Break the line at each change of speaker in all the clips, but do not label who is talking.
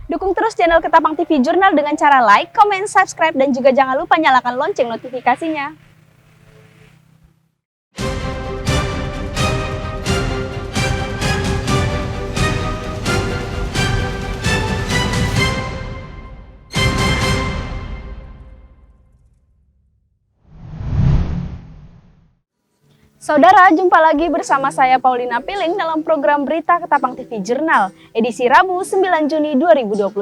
Dukung terus channel Ketapang TV Jurnal dengan cara like, comment, subscribe, dan juga jangan lupa nyalakan lonceng notifikasinya. Saudara, jumpa lagi bersama saya Paulina Piling dalam program Berita Ketapang TV Jurnal, edisi Rabu 9 Juni 2021.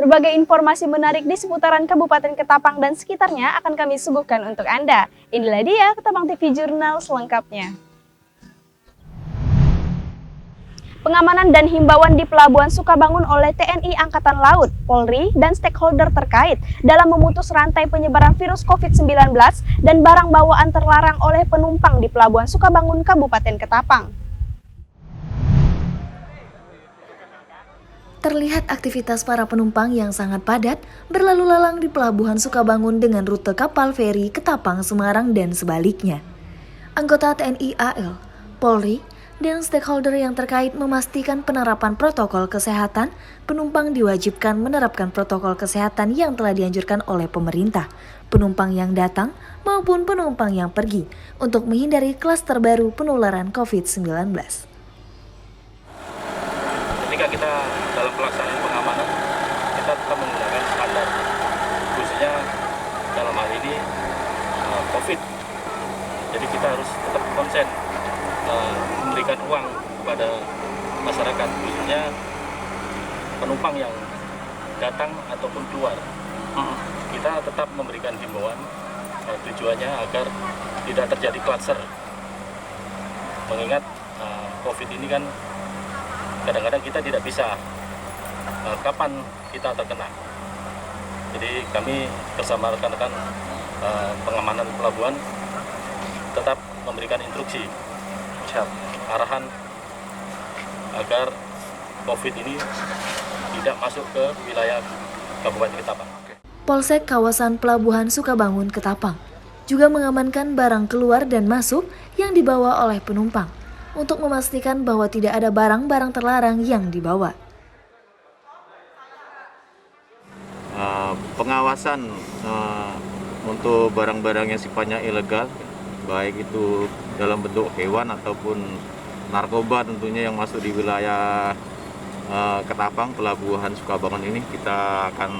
Berbagai informasi menarik di seputaran Kabupaten Ketapang dan sekitarnya akan kami suguhkan untuk Anda. Inilah dia Ketapang TV Jurnal selengkapnya. Pengamanan dan himbauan di Pelabuhan Sukabangun oleh TNI Angkatan Laut, Polri, dan stakeholder terkait dalam memutus rantai penyebaran virus COVID-19 dan barang bawaan terlarang oleh penumpang di Pelabuhan Sukabangun, Kabupaten Ketapang.
Terlihat aktivitas para penumpang yang sangat padat berlalu lalang di Pelabuhan Sukabangun dengan rute kapal feri Ketapang, Semarang, dan sebaliknya. Anggota TNI AL, Polri, dan stakeholder yang terkait memastikan penerapan protokol kesehatan, penumpang diwajibkan menerapkan protokol kesehatan yang telah dianjurkan oleh pemerintah, penumpang yang datang maupun penumpang yang pergi, untuk menghindari klaster baru penularan COVID-19.
Ketika kita dalam pelaksanaan pengamanan, kita tetap menggunakan standar, khususnya dalam hal ini COVID. Jadi kita harus tetap konsen memberikan uang kepada masyarakat, khususnya penumpang yang datang ataupun keluar. Kita tetap memberikan himbauan, tujuannya agar tidak terjadi klaster. Mengingat COVID ini kan kadang-kadang kita tidak bisa kapan kita terkena. Jadi kami bersama rekan-rekan pengamanan pelabuhan tetap memberikan instruksi, arahan agar COVID ini tidak masuk ke wilayah Kabupaten Ketapang.
Polsek kawasan Pelabuhan Sukabangun, Ketapang juga mengamankan barang keluar dan masuk yang dibawa oleh penumpang untuk memastikan bahwa tidak ada barang-barang terlarang yang dibawa.
Pengawasan untuk barang-barang yang sifatnya ilegal, baik itu dalam bentuk hewan ataupun narkoba tentunya yang masuk di wilayah Ketapang, Pelabuhan Sukabangun ini kita akan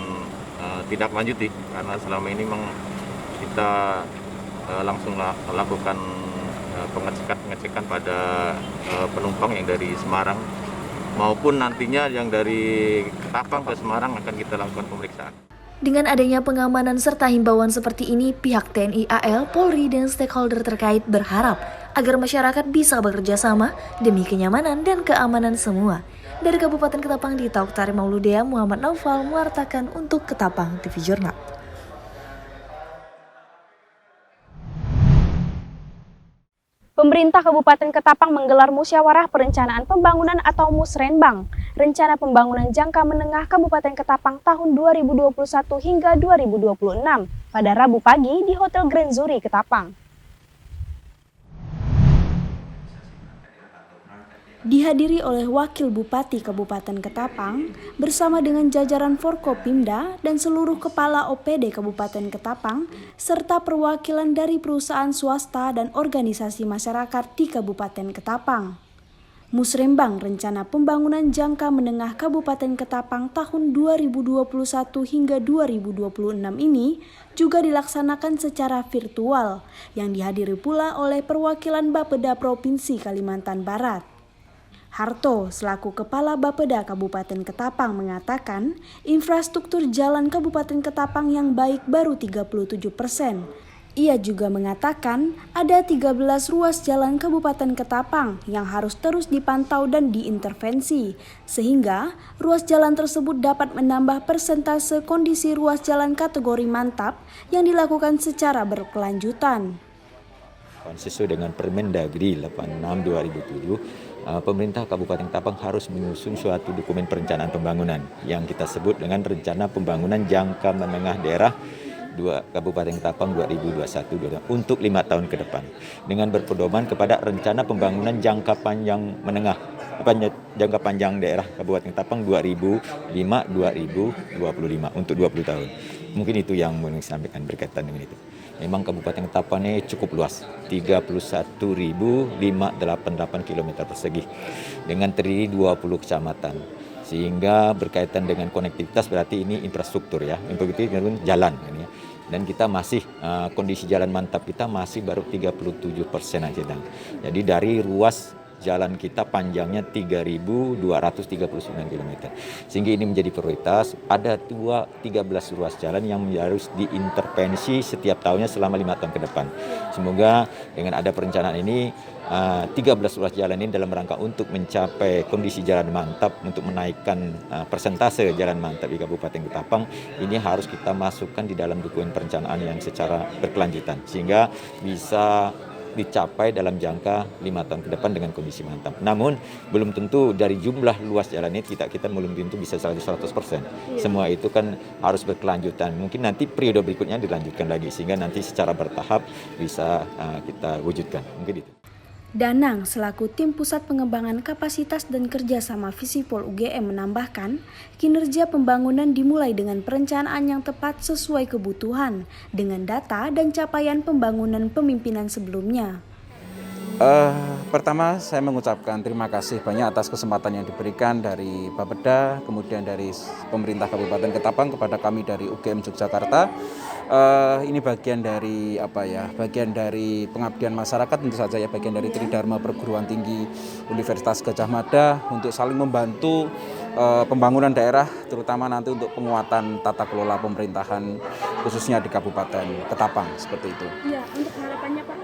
tidak lanjuti, karena selama ini memang kita langsung lakukan pengecekan pada penumpang yang dari Semarang maupun nantinya yang dari Ketapang ke Semarang akan kita lakukan pemeriksaan.
Dengan adanya pengamanan serta himbauan seperti ini, pihak TNI AL, Polri, dan stakeholder terkait berharap agar masyarakat bisa bekerja sama demi kenyamanan dan keamanan semua. Dari Kabupaten Ketapang, Dita Oktari Mauludea, Muhammad Naufal mewartakan untuk Ketapang TV Jurnal.
Pemerintah Kabupaten Ketapang menggelar musyawarah perencanaan pembangunan atau Musrenbang, rencana pembangunan jangka menengah Kabupaten Ketapang tahun 2021 hingga 2026 pada Rabu pagi di Hotel Grand Zuri, Ketapang. Dihadiri oleh Wakil Bupati Kabupaten Ketapang bersama dengan jajaran Forkopimda dan seluruh kepala OPD Kabupaten Ketapang serta perwakilan dari perusahaan swasta dan organisasi masyarakat di Kabupaten Ketapang. Musrembang Rencana Pembangunan Jangka Menengah Kabupaten Ketapang tahun 2021 hingga 2026 ini juga dilaksanakan secara virtual yang dihadiri pula oleh perwakilan Bapeda Provinsi Kalimantan Barat. Harto, selaku Kepala Bapeda Kabupaten Ketapang mengatakan, infrastruktur jalan Kabupaten Ketapang yang baik baru 37%. Ia juga mengatakan ada 13 ruas jalan Kabupaten Ketapang yang harus terus dipantau dan diintervensi, sehingga ruas jalan tersebut dapat menambah persentase kondisi ruas jalan kategori mantap yang dilakukan secara berkelanjutan.
Sesuai dengan Permendagri 86/2007, pemerintah Kabupaten Ketapang harus menyusun suatu dokumen perencanaan pembangunan yang kita sebut dengan Rencana Pembangunan Jangka Menengah Daerah Kabupaten Ketapang 2021 untuk 5 tahun ke depan, dengan berpedoman kepada Rencana Pembangunan Jangka Panjang Menengah jangka panjang daerah Kabupaten Ketapang 2005-2025 untuk 20 tahun. Mungkin itu yang mau saya sampaikan berkaitan dengan itu. Memang Kabupaten Ketapang ini cukup luas, 31.588 km persegi dengan terdiri 20 kecamatan. Sehingga berkaitan dengan konektivitas berarti ini infrastruktur ya, infrastruktur jalan ini ya. Dan kita masih kondisi jalan mantap kita masih baru 37% aja. Jadi dari ruas jalan kita panjangnya 3.239 km. Sehingga ini menjadi prioritas. Ada 13 ruas jalan yang harus diintervensi setiap tahunnya selama 5 tahun ke depan. Semoga dengan ada perencanaan ini 13 ruas jalan ini dalam rangka untuk mencapai kondisi jalan mantap, untuk menaikkan persentase jalan mantap di Kabupaten Ketapang, ini harus kita masukkan di dalam dokumen perencanaan yang secara berkelanjutan sehingga bisa dicapai dalam jangka 5 tahun ke depan dengan kondisi mantap. Namun belum tentu dari jumlah luas jalan ini kita belum tentu bisa 100%. Semua itu kan harus berkelanjutan. Mungkin nanti periode berikutnya dilanjutkan lagi sehingga nanti secara bertahap bisa kita wujudkan. Mungkin itu.
Danang selaku tim Pusat Pengembangan Kapasitas dan Kerjasama Visipol UGM menambahkan, kinerja pembangunan dimulai dengan perencanaan yang tepat sesuai kebutuhan, dengan data dan capaian pembangunan pemimpinan sebelumnya.
Pertama saya mengucapkan terima kasih banyak atas kesempatan yang diberikan dari Bapeda, kemudian dari pemerintah Kabupaten Ketapang kepada kami dari UGM Yogyakarta. Ini bagian dari bagian dari pengabdian masyarakat tentu saja ya, bagian dari Tridharma Perguruan Tinggi Universitas Gadjah Mada untuk saling membantu pembangunan daerah, terutama nanti untuk penguatan tata kelola pemerintahan khususnya di Kabupaten Ketapang seperti itu.
Iya, untuk harapannya Pak.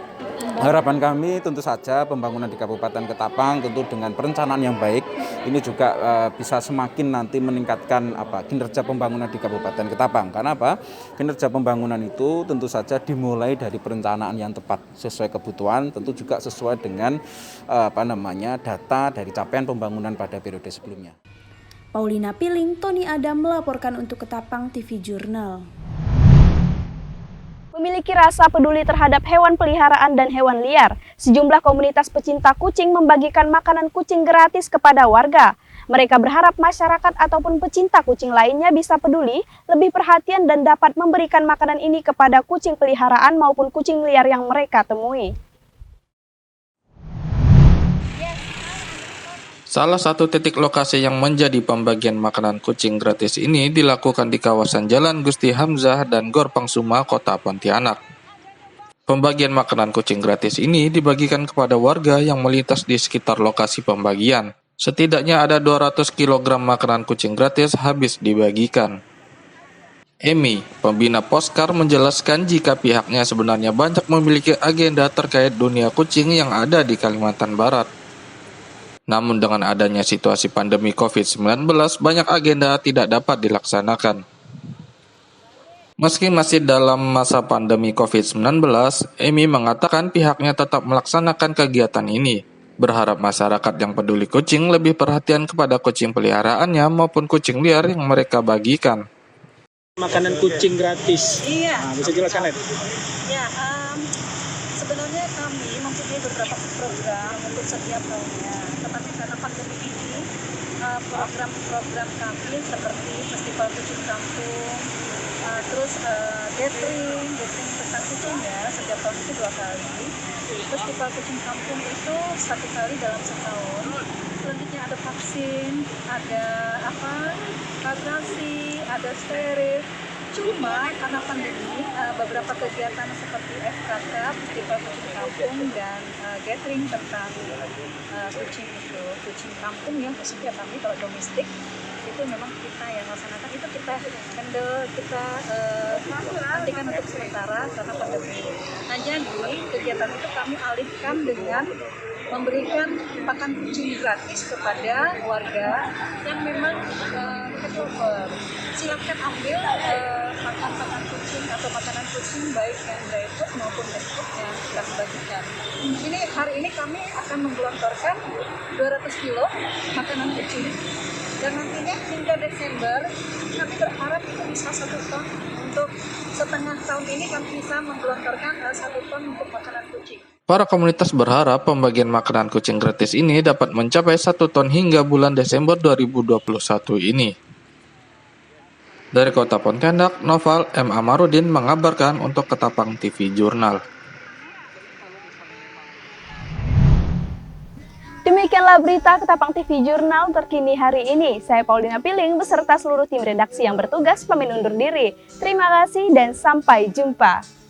Harapan kami tentu saja pembangunan di Kabupaten Ketapang tentu dengan perencanaan yang baik ini juga bisa semakin nanti meningkatkan kinerja pembangunan di Kabupaten Ketapang. Karena kinerja pembangunan itu tentu saja dimulai dari perencanaan yang tepat sesuai kebutuhan, tentu juga sesuai dengan data dari capaian pembangunan pada periode sebelumnya.
Paulina Piling, Tony Adam melaporkan untuk Ketapang TV Jurnal. Memiliki rasa peduli terhadap hewan peliharaan dan hewan liar, sejumlah komunitas pecinta kucing membagikan makanan kucing gratis kepada warga. Mereka berharap masyarakat ataupun pecinta kucing lainnya bisa peduli, lebih perhatian dan dapat memberikan makanan ini kepada kucing peliharaan maupun kucing liar yang mereka temui.
Salah satu titik lokasi yang menjadi pembagian makanan kucing gratis ini dilakukan di kawasan Jalan Gusti Hamzah dan Gor Pangsuma, Kota Pontianak. Pembagian makanan kucing gratis ini dibagikan kepada warga yang melintas di sekitar lokasi pembagian. Setidaknya ada 200 kg makanan kucing gratis habis dibagikan. Emi, pembina Poskar, menjelaskan jika pihaknya sebenarnya banyak memiliki agenda terkait dunia kucing yang ada di Kalimantan Barat. Namun dengan adanya situasi pandemi COVID-19, banyak agenda tidak dapat dilaksanakan. Meski masih dalam masa pandemi COVID-19, Emi mengatakan pihaknya tetap melaksanakan kegiatan ini. Berharap masyarakat yang peduli kucing lebih perhatian kepada kucing peliharaannya maupun kucing liar yang mereka bagikan.
Makanan kucing gratis.
Iya.
Nah, bisa jelaskan, Ed?
Ya, sebenarnya kami mempunyai beberapa program untuk setiap tahunnya. Tetapi karena pandemi ini, program-program kami seperti Festival Kucing Kampung, terus gathering tentang kucing ya, setiap tahun itu 2 kali. Festival Kucing Kampung itu 1 kali dalam setahun. Selanjutnya ada vaksin, ada vaksinasi, ada steril. Cuma karena pandemi, beberapa kegiatan seperti FKK, Festival Kucing Kampung, dan gathering tentang kucing kampung ya, khususnya kami kalau domestik, itu memang kita yang laksanakan, itu kita handle, kita hentikan untuk sementara karena pandemi. Nah jadi kegiatan itu kami alihkan dengan memberikan pakan kucing gratis kepada warga yang memang pet lover. Silakan ambil pakan kucing atau makanan kucing baik yang dry food maupun wet food yang kami bagikan. Ini hari ini kami akan menggelontorkan 200 kilo makanan kucing. Dan nantinya hingga Desember kami berharap itu bisa 1 ton. Untuk setengah tahun ini kami bisa menggelontorkan 1 ton untuk makanan kucing.
Para komunitas berharap pembagian makanan kucing gratis ini dapat mencapai 1 ton hingga bulan Desember 2021 ini. Dari Kota Pontianak, Noval M. Amarudin mengabarkan untuk Ketapang TV Jurnal.
Demikianlah berita Ketapang TV Jurnal terkini hari ini. Saya Paulina Piling beserta seluruh tim redaksi yang bertugas pamit undur diri. Terima kasih dan sampai jumpa.